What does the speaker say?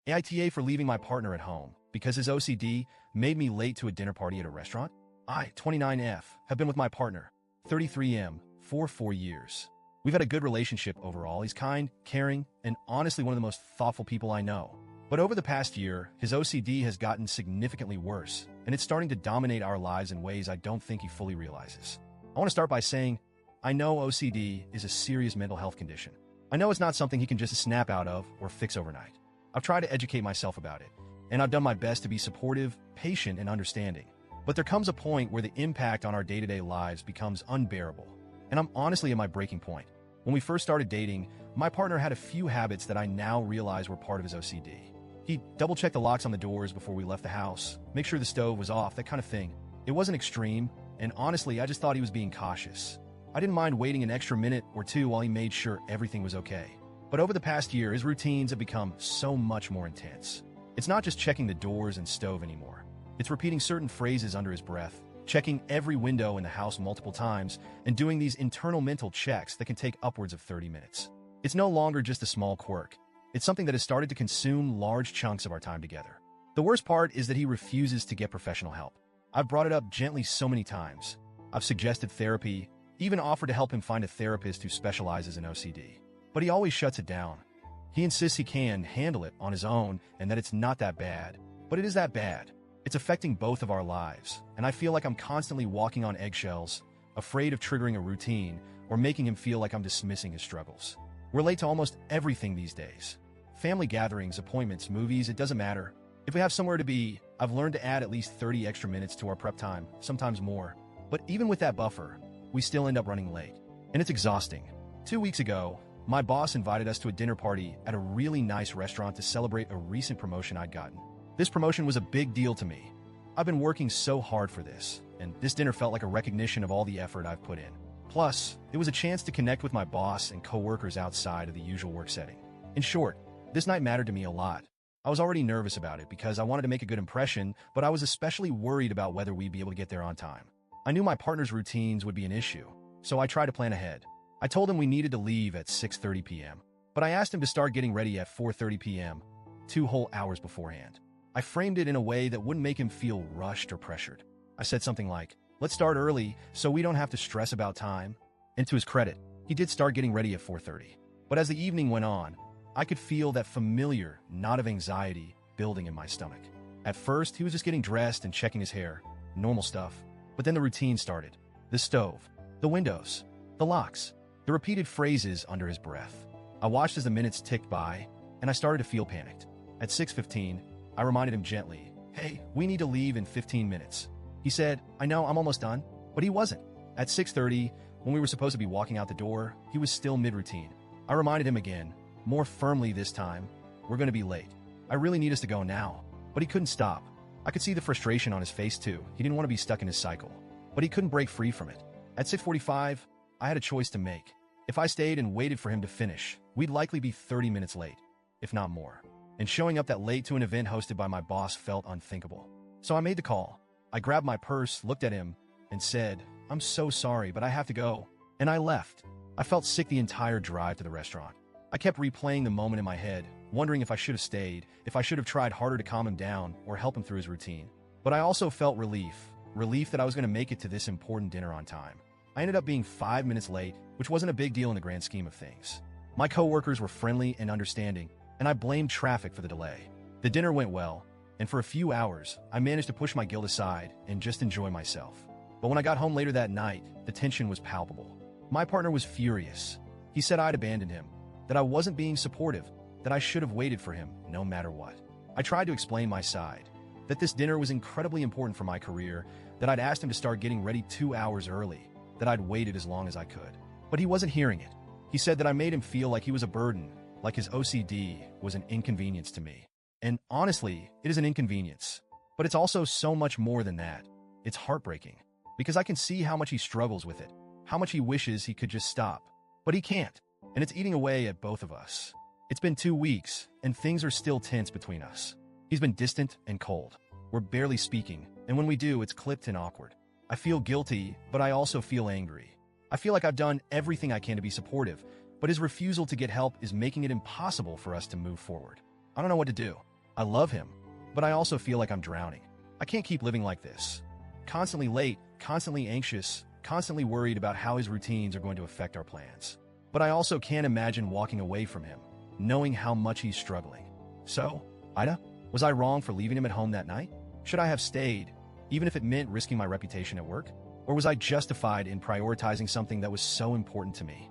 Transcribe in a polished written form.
AITA for leaving my partner at home because his OCD made me late to a dinner party at a restaurant. I, 29F, have been with my partner, 33M, for 4 years. We've had a good relationship overall. He's kind, caring, and honestly one of the most thoughtful people I know. But over the past year, his OCD has gotten significantly worse, and it's starting to dominate our lives in ways I don't think he fully realizes. I want to start by saying, I know OCD is a serious mental health condition. I know it's not something he can just snap out of or fix overnight. I've tried to educate myself about it, and I've done my best to be supportive, patient, and understanding. But there comes a point where the impact on our day-to-day lives becomes unbearable, and I'm honestly at my breaking point. When we first started dating, my partner had a few habits that I now realize were part of his OCD. He'd double-check the locks on the doors before we left the house, make sure the stove was off, that kind of thing. It wasn't extreme, and honestly, I just thought he was being cautious. I didn't mind waiting an extra minute or two while he made sure everything was okay. But over the past year, his routines have become so much more intense. It's not just checking the doors and stove anymore. It's repeating certain phrases under his breath, checking every window in the house multiple times, and doing these internal mental checks that can take upwards of 30 minutes. It's no longer just a small quirk. It's something that has started to consume large chunks of our time together. The worst part is that he refuses to get professional help. I've brought it up gently so many times. I've suggested therapy, even offered to help him find a therapist who specializes in OCD. But he always shuts it down. He insists he can handle it on his own and that it's not that bad. But it is that bad. It's affecting both of our lives, and I feel like I'm constantly walking on eggshells, afraid of triggering a routine or making him feel like I'm dismissing his struggles. We're late to almost everything these days. Family gatherings, appointments, movies, it doesn't matter. If we have somewhere to be, I've learned to add at least 30 extra minutes to our prep time, sometimes more. But even with that buffer, we still end up running late. And it's exhausting. 2 weeks ago, my boss invited us to a dinner party at a really nice restaurant to celebrate a recent promotion I'd gotten. This promotion was a big deal to me. I've been working so hard for this, and this dinner felt like a recognition of all the effort I've put in. Plus, it was a chance to connect with my boss and coworkers outside of the usual work setting. In short, this night mattered to me a lot. I was already nervous about it because I wanted to make a good impression, but I was especially worried about whether we'd be able to get there on time. I knew my partner's routines would be an issue, so I tried to plan ahead. I told him we needed to leave at 6:30 p.m., but I asked him to start getting ready at 4:30 p.m., 2 whole hours beforehand. I framed it in a way that wouldn't make him feel rushed or pressured. I said something like, let's start early so we don't have to stress about time. And to his credit, he did start getting ready at 4:30. But as the evening went on, I could feel that familiar knot of anxiety building in my stomach. At first, he was just getting dressed and checking his hair, normal stuff. But then the routine started. The stove, the windows, the locks, the repeated phrases under his breath. I watched as the minutes ticked by, and I started to feel panicked. At 6:15, I reminded him gently, hey, we need to leave in 15 minutes. He said, I know, I'm almost done. But he wasn't. At 6:30, when we were supposed to be walking out the door, he was still mid-routine. I reminded him again, more firmly this time, we're going to be late. I really need us to go now. But he couldn't stop. I could see the frustration on his face too. He didn't want to be stuck in his cycle. But he couldn't break free from it. At 6:45, I had a choice to make. If I stayed and waited for him to finish, we'd likely be 30 minutes late, if not more. And showing up that late to an event hosted by my boss felt unthinkable. So I made the call. I grabbed my purse, looked at him, and said, I'm so sorry, but I have to go. And I left. I felt sick the entire drive to the restaurant. I kept replaying the moment in my head, wondering if I should have stayed, if I should have tried harder to calm him down or help him through his routine. But I also felt relief that I was going to make it to this important dinner on time. I ended up being 5 minutes late, which wasn't a big deal in the grand scheme of things. My coworkers were friendly and understanding, and I blamed traffic for the delay. The dinner went well, and for a few hours, I managed to push my guilt aside and just enjoy myself. But when I got home later that night, the tension was palpable. My partner was furious. He said I'd abandoned him, that I wasn't being supportive, that I should have waited for him no matter what. I tried to explain my side, that this dinner was incredibly important for my career, that I'd asked him to start getting ready 2 hours early, that I'd waited as long as I could. But he wasn't hearing it. He said that I made him feel like he was a burden, like his OCD was an inconvenience to me. And honestly, it is an inconvenience. But it's also so much more than that. It's heartbreaking, because I can see how much he struggles with it, how much he wishes he could just stop. But he can't, and it's eating away at both of us. It's been 2 weeks, and things are still tense between us. He's been distant and cold. We're barely speaking, and when we do, it's clipped and awkward. I feel guilty, but I also feel angry. I feel like I've done everything I can to be supportive, but his refusal to get help is making it impossible for us to move forward. I don't know what to do. I love him, but I also feel like I'm drowning. I can't keep living like this. Constantly late, constantly anxious, constantly worried about how his routines are going to affect our plans. But I also can't imagine walking away from him, knowing how much he's struggling. So, Ida, was I wrong for leaving him at home that night? Should I have stayed, even if it meant risking my reputation at work? Or was I justified in prioritizing something that was so important to me?